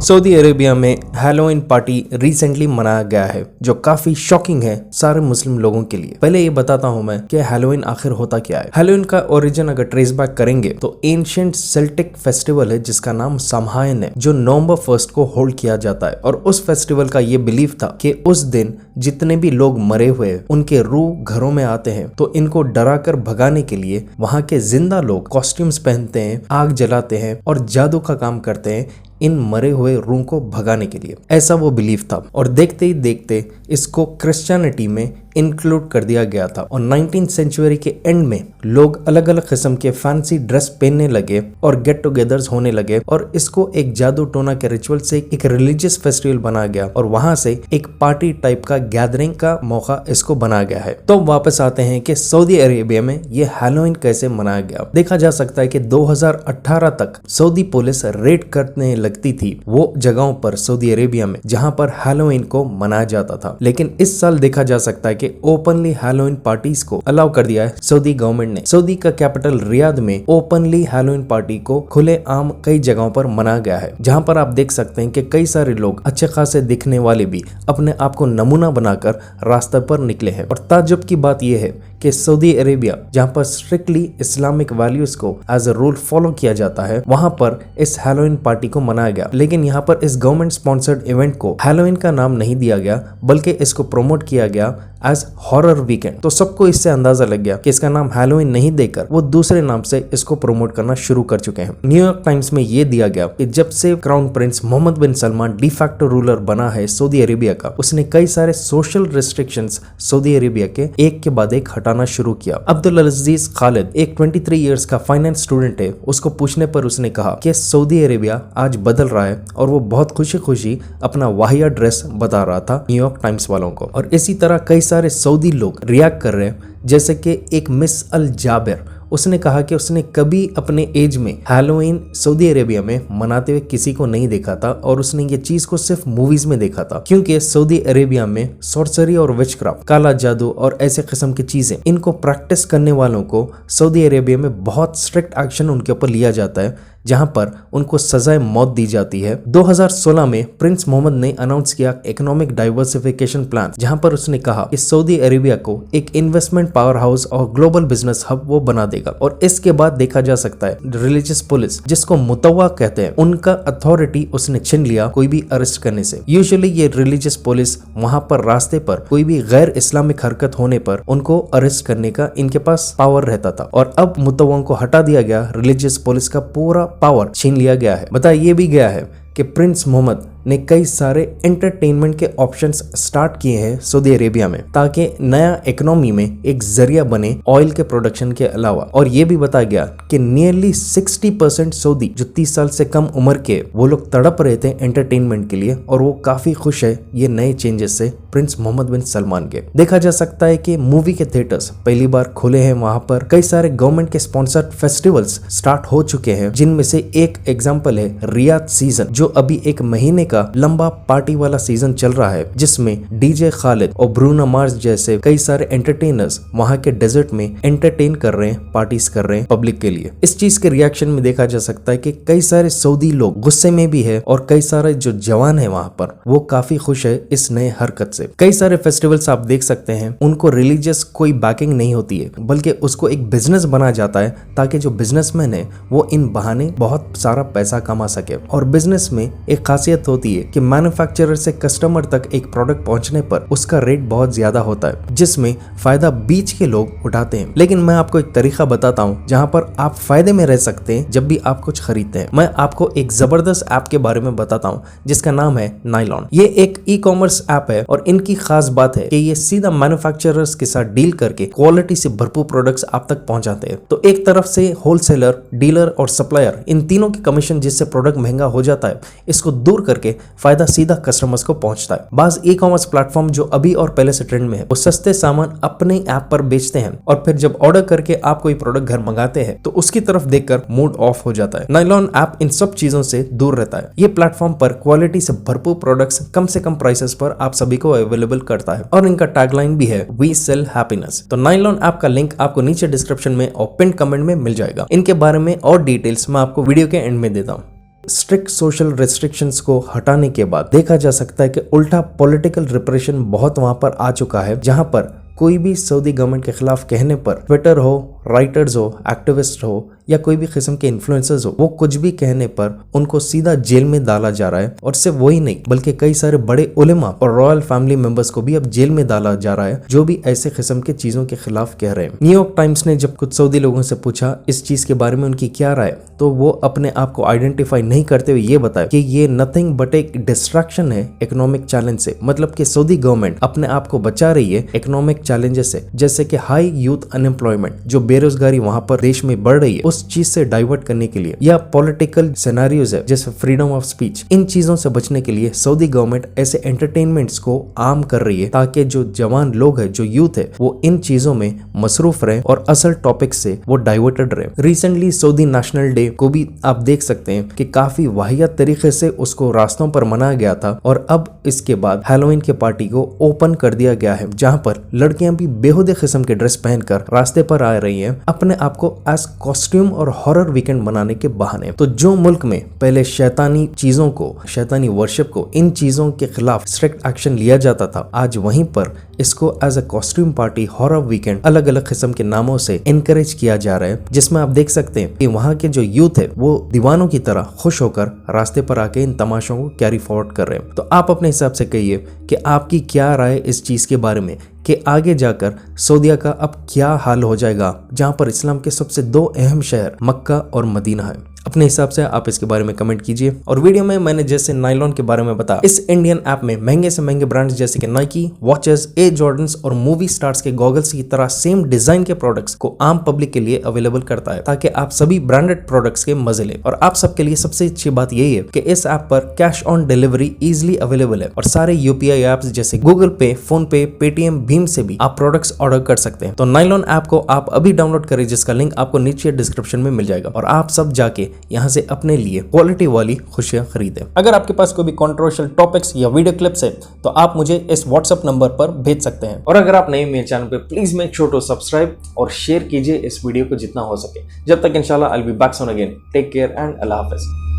Saudi Arabia में Halloween party recently मनाया गया है जो काफी शॉकिंग है सारे मुस्लिम लोगों के लिए। पहले ये बताता हूँ मैं कि हैलोवीन आखिर होता क्या है। हैलोवीन का ओरिजिन अगर ट्रेस बैक करेंगे तो एंशिएंट सेल्टिक फेस्टिवल है जिसका नाम सामहाइन है, जो नवंबर 1 को होल्ड किया जाता है। और उस फेस्टिवल का ये बिलीफ था कि उस दिन जितने भी लोग मरे हुए उनके रूह घरों में आते हैं, तो इनको डरा कर भगाने के लिए वहां के जिंदा लोग कॉस्ट्यूम्स पहनते हैं, आग जलाते हैं और जादू का काम करते हैं इन मरे हुए रूह को भगाने के लिए। ऐसा वो बिलीफ था और देखते ही देखते इसको क्रिश्चियनिटी में इंक्लूड कर दिया गया था। और 19th सेंचुरी के एंड में लोग अलग अलग किस्म के फैंसी ड्रेस पहनने लगे और गेट टुगेदर्स होने लगे और इसको एक जादू टोना के रिचुअल से एक रिलीजियस फेस्टिवल बनाया गया और वहां से एक पार्टी टाइप का गैदरिंग का मौका इसको बनाया गया है। तो वापस आते हैं कि सऊदी अरेबिया में ये हैलोवीन कैसे मनाया गया। देखा जा सकता है कि 2018 तक सऊदी पुलिस रेड करने लगती थी वो जगहों पर सऊदी अरेबिया में जहां पर हैलोवीन को मनाया जाता था, लेकिन इस साल देखा जा सकता है कि ओपनली हैलोवीन पार्टीज को अलाउ कर दिया है सऊदी गवर्नमेंट ने। सऊदी का कैपिटल रियाद में ओपनली हैलोवीन पार्टी को खुले आम कई जगहों पर मनाया गया है, जहां पर आप देख सकते हैं कि कई सारे लोग अच्छे खासे दिखने वाले भी अपने आप को नमूना बनाकर रास्ते पर निकले हैं। और ताज्जुब की बात यह है कि सऊदी अरेबिया जहां पर स्ट्रिक्टली इस्लामिक वैल्यूज को एज अ रूल फॉलो किया जाता है, वहां पर इस हैलोवीन पार्टी को मनाया गया। लेकिन यहाँ पर इस गवर्नमेंट स्पॉन्सर्ड इवेंट को हैलोवीन का नाम नहीं दिया गया, बल्कि इसको प्रमोट किया गया एज हॉरर वीकेंड। तो सबको इससे अंदाजा लग गया कि इसका नाम हैलोवीन नहीं देकर वो दूसरे नाम से इसको प्रमोट करना शुरू कर चुके हैं। न्यूयॉर्क टाइम्स में ये दिया गया कि जब से क्राउन प्रिंस मोहम्मद बिन सलमान डिफैक्टो रूलर बना है सऊदी अरेबिया का, उसने कई सारे सोशल रिस्ट्रिक्शंस सऊदी अरेबिया के एक के बाद एक हटाना शुरू किया। अब्दुल अजीज खालिद एक 23 इयर्स का फाइनेंस स्टूडेंट है, उसको पूछने पर उसने कहा कि सऊदी अरेबिया आज बदल रहा है और वो बहुत खुशी खुशी अपना वाहिया ड्रेस बता रहा था न्यूयॉर्क टाइम्स वालों को। और इसी तरह कई सारे सऊदी लोग रिएक्ट कर रहे हैं, जैसे कि एक मिस अल जाबिर, उसने कहा कि उसने कभी अपने एज में हैलोवीन सऊदी अरेबिया में मनाते हुए किसी को नहीं देखा था और उसने ये चीज को सिर्फ मूवीज में देखा था, क्योंकि सऊदी अरेबिया में सॉर्सरी और विचक्राफ्ट, काला जादू और ऐसे किस्म की चीजें, इनको प्रैक्टिस करने वालों को सऊदी अरेबिया में बहुत स्ट्रिक्ट एक्शन उनके ऊपर लिया जाता है, जहां पर उनको सजाए मौत दी जाती है। 2016 में प्रिंस मोहम्मद ने अनाउंस किया इकोनॉमिक डाइवर्सिफिकेशन प्लान, जहां पर उसने कहा कि सऊदी अरेबिया को एक इन्वेस्टमेंट पावर हाउस और ग्लोबल बिजनेस हब वो बना देगा। और इसके बाद देखा जा सकता है रिलीजियस पुलिस, जिसको मुतव्वा कहते हैं, उनका अथॉरिटी उसने छीन लिया कोई भी अरेस्ट करने से। यूजुअली ये रिलीजियस पुलिस वहां पर रास्ते पर कोई भी गैर इस्लामिक हरकत होने पर उनको अरेस्ट करने का इनके पास पावर रहता था, और अब मुतव्वा को हटा दिया गया, रिलीजियस पुलिस का पूरा पावर छीन लिया गया है। बताया ये भी गया है कि प्रिंस मोहम्मद ने कई सारे एंटरटेनमेंट के ऑप्शंस स्टार्ट किए हैं सऊदी अरेबिया में, ताकि नया इकोनॉमी में एक जरिया बने ऑयल के प्रोडक्शन के अलावा। और ये भी बताया गया कि नियरली 60% सऊदी जो 30 साल से कम उम्र के, वो लोग तड़प रहे थे एंटरटेनमेंट के लिए, और वो काफी खुश है ये नए चेंजेस से प्रिंस मोहम्मद बिन सलमान के। देखा जा सकता है कि मूवी के थिएटर्स पहली बार खुले हैं, वहां पर कई सारे गवर्नमेंट के स्पॉन्सर्ड फेस्टिवल्स स्टार्ट हो चुके हैं, जिनमें से एक एग्जाम्पल है रियाद सीजन, जो अभी एक महीने का लंबा पार्टी वाला सीजन चल रहा है, जिसमें डीजे खालिद और ब्रूनो मार्स जैसे कई सारे एंटरटेनर्स वहां के डेजर्ट में एंटरटेन कर रहे हैं, पार्टीज कर रहे हैं पब्लिक के लिए। इस चीज के रिएक्शन में देखा जा सकता है कि कई सारे सऊदी लोग गुस्से में भी है और कई सारे जो जवान है वहां पर वो काफी खुश है इस नए हरकत से। कई सारे फेस्टिवल्स आप देख सकते हैं, उनको रिलीजियस कोई बैकिंग नहीं होती है, बल्कि उसको एक बिजनेस बना जाता है, ताकि जो बिजनेसमैन है वो इन बहाने बहुत सारा पैसा कमा सके। और बिजनेस में एक खासियत होती है कि मैन्युफैक्चरर से कस्टमर तक एक प्रोडक्ट पहुंचने पर उसका रेट बहुत ज्यादा होता है, जिसमें फायदा बीच के लोग उठाते हैं। लेकिन मैं आपको एक तरीका बताता हूं जहां पर आप फायदे में रह सकते हैं जब भी आप कुछ खरीदते हैं। मैं आपको एक जबरदस्त ऐप के बारे में बताता हूं जिसका नाम है नाइलॉन। ये एक ई कॉमर्स ऐप है और इनकी खास बात है कि ये सीधा मैन्युफैक्चरर्स के साथ डील करके क्वालिटी से भरपूर प्रोडक्ट्स आप तक पहुंचाते हैं। तो एक तरफ से होलसेलर, डीलर और सप्लायर, इन तीनों की कमीशन जिससे प्रोडक्ट महंगा हो जाता है, इसको दूर करके फायदा सीधा कस्टमर्स को पहुंचता है। बाज ई कॉमर्स प्लेटफॉर्म जो अभी और पहले से ट्रेंड में है, वो सस्ते सामान अपने ऐप पर बेचते हैं और फिर जब ऑर्डर करके आप कोई प्रोडक्ट घर मंगाते हैं तो उसकी तरफ देखकर मूड ऑफ हो जाता है। नाइलॉन ऐप इन सब चीजों से दूर रहता है। ये प्लेटफॉर्म पर क्वालिटी से भरपूर प्रोडक्ट्स कम से कम प्राइसेस पर आप सभी को अवेलेबल करता है और इनका टैगलाइन भी है, वी सेल हैप्पीनेस। तो नाइलॉन ऐप का लिंक आपको नीचे डिस्क्रिप्शन में और पिन कमेंट में मिल जाएगा। इनके बारे में और डिटेल्स मैं आपको वीडियो के एंड में देता हूँ। स्ट्रिक्ट सोशल रेस्ट्रिक्शंस को हटाने के बाद देखा जा सकता है कि उल्टा पॉलिटिकल रिप्रेशन बहुत वहां पर आ चुका है, जहां पर कोई भी सऊदी गवर्नमेंट के खिलाफ कहने पर ट्विटर हो, राइटर्स हो, एक्टिविस्ट हो या कोई भी किस्म के इन्फ्लुएंसर्स हो, वो कुछ भी कहने पर उनको सीधा जेल में डाला जा रहा है। और सिर्फ वही नहीं बल्कि कई सारे बड़े उलेमा और रॉयल फैमिली मेंबर्स को भी अब जेल में डाला जा रहा है जो भी ऐसे किस्म के चीजों के खिलाफ कह रहे हैं। न्यूयॉर्क टाइम्स ने जब कुछ सऊदी लोगों से पूछा इस चीज के बारे में उनकी क्या राय, तो वो अपने आप को आइडेंटिफाई नहीं करते हुए ये बताया कि ये नथिंग बट एक डिस्ट्रैक्शन है इकोनॉमिक चैलेंज से। मतलब कि सऊदी गवर्नमेंट अपने आप को बचा रही है इकोनॉमिक चैलेंजेस से, जैसे कि हाई यूथ अनएम्प्लॉयमेंट, जो बेरोजगारी वहां पर देश में बढ़ रही है, उस चीज से डाइवर्ट करने के लिए, या पॉलिटिकल सिनेरियोज है जैसे फ्रीडम ऑफ स्पीच, इन चीजों से बचने के लिए सऊदी गवर्नमेंट ऐसे एंटरटेनमेंट्स को आम कर रही है ताकि जो जवान लोग है, जो यूथ है, वो इन चीजों में मसरूफ रहे और असल टॉपिक से वो डाइवर्टेड रहे। रिसेंटली सऊदी नेशनल डे को भी आप देख सकते हैं कि काफी वाहियात तरीके से उसको रास्तों पर मनाया गया था और अब इसके बाद हैलोवीन के पार्टी को ओपन कर दिया गया है, जहां पर लड़कियां भी बेहुदे किस्म के ड्रेस पहनकर रास्ते पर आ रही हैं अपने आप को एज कॉस्ट्यूम और हॉरर वीकेंड बनाने के बहाने। तो जो मुल्क में पहले शैतानी चीजों को, शैतानी वर्शिप को, इन चीजों के खिलाफ स्ट्रिक्ट एक्शन लिया जाता था, आज वहीं पर इसको as a costume party, horror weekend, अलग अलग किस्म के नामों से इनकरेज किया जा रहा है, जिसमें आप देख सकते हैं कि वहां के जो यूथ है वो दीवानों की तरह खुश होकर रास्ते पर आके इन तमाशों को कैरी फॉरवर्ड कर रहे हैं। तो आप अपने हिसाब से कहिए कि आपकी क्या राय इस चीज के बारे में कि आगे जाकर सऊदीया का अब क्या हाल हो जाएगा, जहां पर इस्लाम के सबसे दो अहम शहर मक्का और मदीना है। अपने हिसाब से आप इसके बारे में कमेंट कीजिए। और वीडियो में मैंने जैसे नायलॉन के बारे में बताया, इस इंडियन ऐप में महंगे से महंगे ब्रांड्स जैसे कि नाइकी, वॉचेस, एयर जॉर्डन्स और मूवी स्टार्स के गॉगल्स की तरह सेम डिजाइन के प्रोडक्ट्स को आम पब्लिक के लिए अवेलेबल करता है, ताकि आप सभी ब्रांडेड प्रोडक्ट्स के मजे लें। और आप सबके लिए सबसे अच्छी बात यही है कि इस ऐप पर cash on delivery easily available है और सारे यूपीआई ऐप्स जैसे गूगल पे, फोन पे, पेटीएम, भीम से भी आप प्रोडक्ट्स ऑर्डर कर सकते हैं। तो नायलॉन ऐप को आप अभी डाउनलोड करें, जिसका लिंक आपको नीचे डिस्क्रिप्शन में मिल जाएगा और आप सब जाके यहाँ से अपने लिए क्वालिटी वाली खुशियां खरीदें। अगर आपके पास कोई भी कंट्रोवर्शियल टॉपिक्स या वीडियो क्लिप्स है तो आप मुझे इस व्हाट्सएप नंबर पर भेज सकते हैं। और अगर आप नए मेरे चैनल पे, please make sure to subscribe और शेयर कीजिए इस वीडियो को जितना हो सके। जब तक इंशाल्लाह I will be back soon again. Take care and अल्लाह हाफिज।